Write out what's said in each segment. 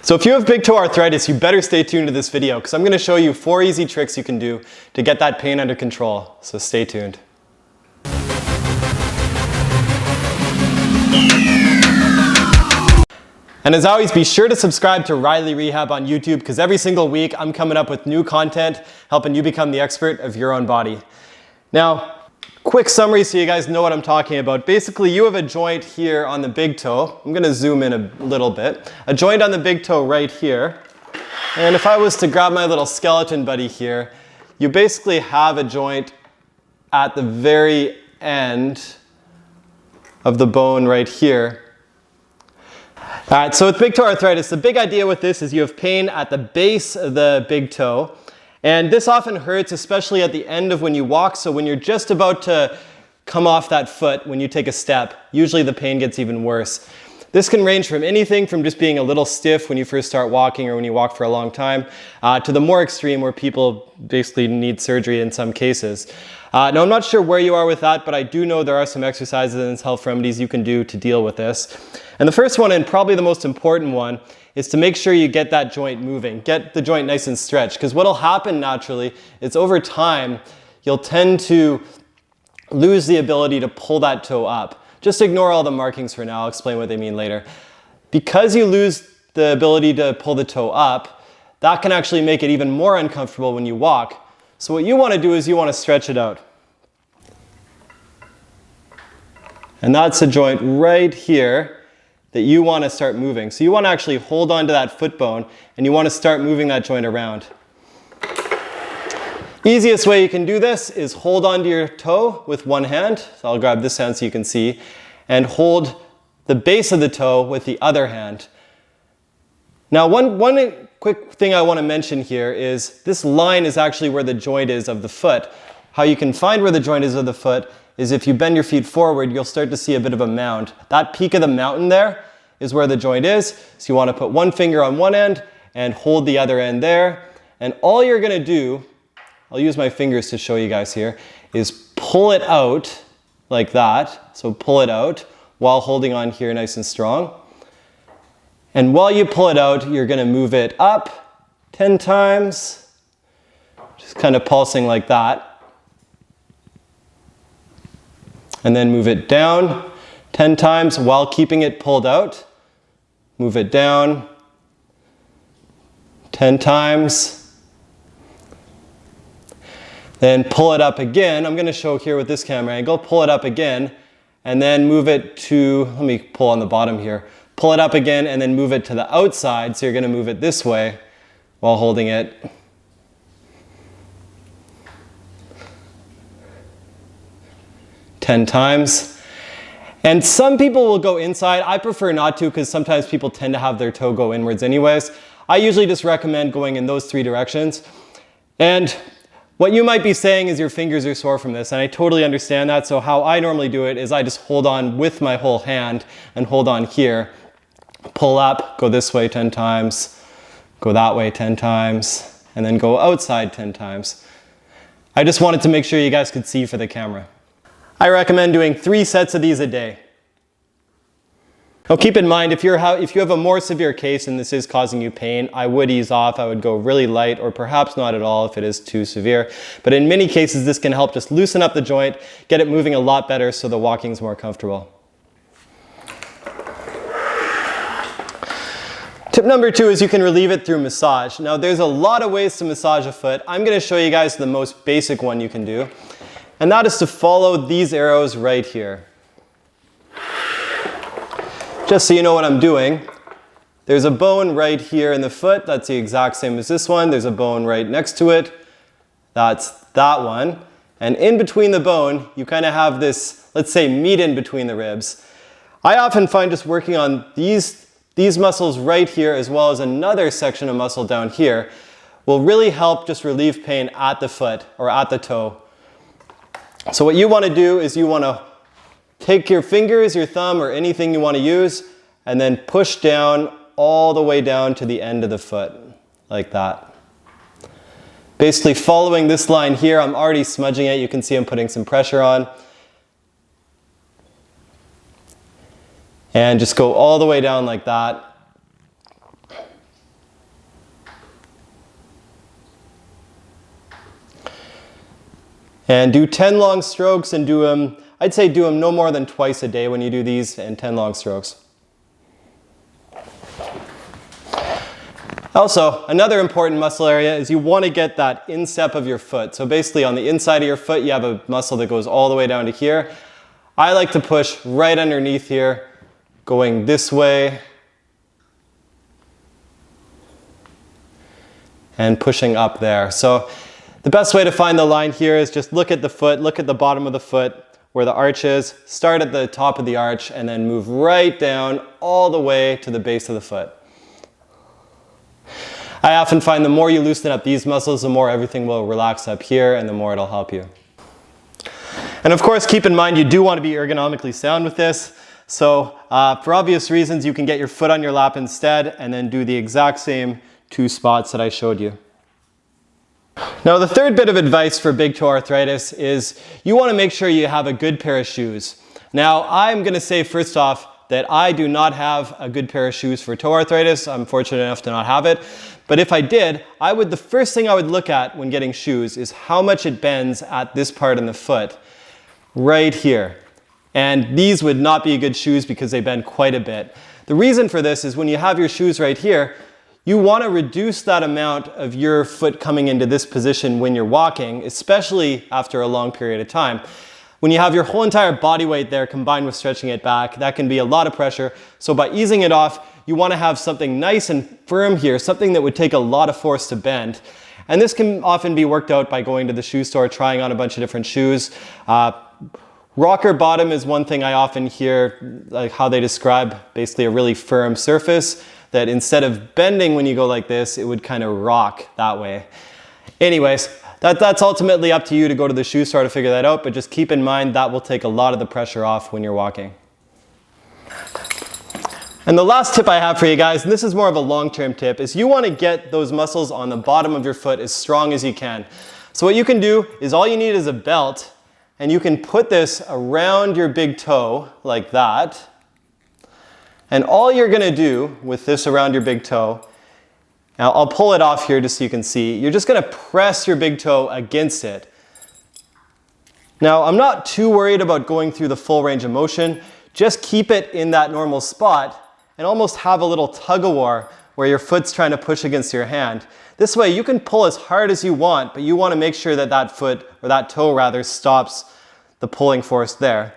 So if you have big toe arthritis, you better stay tuned to this video because I'm going to show you 4 easy tricks you can do to get that pain under control. So stay tuned. And as always, be sure to subscribe to Riley Rehab on YouTube because every single week I'm coming up with new content helping you become the expert of your own body. Now, quick summary so you guys know what I'm talking about. Basically, you have a joint here on the big toe. I'm going to zoom in a little bit. A joint on the big toe right here. And if I was to grab my little skeleton buddy here, you basically have a joint at the very end of the bone right here. All right, so with big toe arthritis, the big idea with this is you have pain at the base of the big toe. And this often hurts, especially at the end of when you walk. So when you're just about to come off that foot, when you take a step, usually the pain gets even worse. This can range from anything from just being a little stiff when you first start walking or when you walk for a long time, to the more extreme where people basically need surgery in some cases. Now I'm not sure where you are with that, but I do know there are some exercises and health remedies you can do to deal with this. And the first one, and probably the most important one, is to make sure you get that joint moving. Get the joint nice and stretched, because what will happen naturally is over time, you'll tend to lose the ability to pull that toe up. Just ignore all the markings for now, I'll explain what they mean later. Because you lose the ability to pull the toe up, that can actually make it even more uncomfortable when you walk. So what you want to do is you want to stretch it out. And that's a joint right here that you want to start moving. So you want to actually hold on to that foot bone and you want to start moving that joint around. Easiest way you can do this is hold onto your toe with one hand. So I'll grab this hand so you can see, and hold the base of the toe with the other hand. Now one quick thing I want to mention here is this line is actually where the joint is of the foot. How you can find where the joint is of the foot is if you bend your feet forward, you'll start to see a bit of a mound. That peak of the mountain there is where the joint is. So you want to put one finger on one end and hold the other end there. And all you're going to do, I'll use my fingers to show you guys here, is pull it out like that. So pull it out while holding on here nice and strong. And while you pull it out, you're going to move it up 10 times, just kind of pulsing like that. And then move it down 10 times while keeping it pulled out. Move it down 10 times. Then pull it up again. I'm going to show here with this camera angle. Pull it up again and then move it to, let me pull on the bottom here. Pull it up again and then move it to the outside. So you're going to move it this way while holding it. Ten times. And some people will go inside. I prefer not to because sometimes people tend to have their toe go inwards anyways. I usually just recommend going in those 3 directions. And what you might be saying is your fingers are sore from this, and I totally understand that. So how I normally do it is I just hold on with my whole hand and hold on here. Pull up, go this way 10 times, go that way 10 times, and then go outside 10 times. I just wanted to make sure you guys could see for the camera. I recommend doing 3 sets of these a day. Now keep in mind, if you have a more severe case and this is causing you pain, I would ease off. I would go really light or perhaps not at all if it is too severe. But in many cases, this can help just loosen up the joint, get it moving a lot better so the walking is more comfortable. Tip number 2 is you can relieve it through massage. Now there's a lot of ways to massage a foot. I'm going to show you guys the most basic one you can do. And that is to follow these arrows right here. Just so you know what I'm doing, there's a bone right here in the foot. That's the exact same as this one. There's a bone right next to it. That's that one. And in between the bone, you kind of have this, let's say, meat in between the ribs. I often find just working on these muscles right here as well as another section of muscle down here will really help just relieve pain at the foot or at the toe. So what you want to do is you want to take your fingers, your thumb, or anything you want to use, and then push down all the way down to the end of the foot, like that. Basically following this line here, I'm already smudging it. You can see I'm putting some pressure on. And just go all the way down like that. And do 10 long strokes and do them, I'd say do them no more than twice a day when you do these, and 10 long strokes. Also, another important muscle area is you want to get that instep of your foot. So basically on the inside of your foot, you have a muscle that goes all the way down to here. I like to push right underneath here, going this way, and pushing up there. So the best way to find the line here is just look at the foot, look at the bottom of the foot where the arch is, start at the top of the arch, and then move right down all the way to the base of the foot. I often find the more you loosen up these muscles, the more everything will relax up here and the more it'll help you. And of course, keep in mind you do want to be ergonomically sound with this. So for obvious reasons, you can get your foot on your lap instead and then do the exact same 2 spots that I showed you. Now the third bit of advice for big toe arthritis is you want to make sure you have a good pair of shoes. Now I'm going to say first off that I do not have a good pair of shoes for toe arthritis. I'm fortunate enough to not have it. But if I did, the first thing I would look at when getting shoes is how much it bends at this part in the foot, right here. And these would not be good shoes because they bend quite a bit. The reason for this is when you have your shoes right here, you want to reduce that amount of your foot coming into this position when you're walking, especially after a long period of time. When you have your whole entire body weight there combined with stretching it back, that can be a lot of pressure. So by easing it off, you want to have something nice and firm here, something that would take a lot of force to bend. And this can often be worked out by going to the shoe store, trying on a bunch of different shoes. Rocker bottom is one thing I often hear, like how they describe basically a really firm surface that instead of bending when you go like this, it would kind of rock that way. Anyways, that's ultimately up to you to go to the shoe store to figure that out, but just keep in mind that will take a lot of the pressure off when you're walking. And the last tip I have for you guys, and this is more of a long-term tip, is you want to get those muscles on the bottom of your foot as strong as you can. So what you can do is all you need is a belt, and you can put this around your big toe like that. And all you're going to do with this around your big toe, now I'll pull it off here just so you can see, you're just going to press your big toe against it. Now I'm not too worried about going through the full range of motion, just keep it in that normal spot and almost have a little tug-of-war where your foot's trying to push against your hand. This way you can pull as hard as you want, but you want to make sure that that foot, or that toe rather, stops the pulling force there.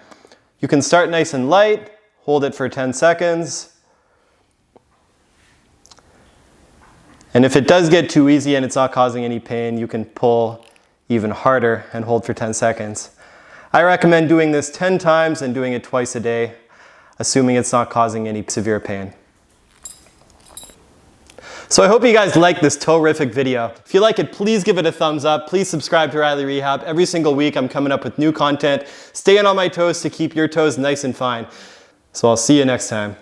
You can start nice and light, hold it for 10 seconds. And if it does get too easy and it's not causing any pain, you can pull even harder and hold for 10 seconds. I recommend doing this 10 times and doing it twice a day, assuming it's not causing any severe pain. So I hope you guys like this toe-rific video. If you like it, please give it a thumbs up. Please subscribe to Riley Rehab. Every single week I'm coming up with new content. Staying on my toes to keep your toes nice and fine. So I'll see you next time.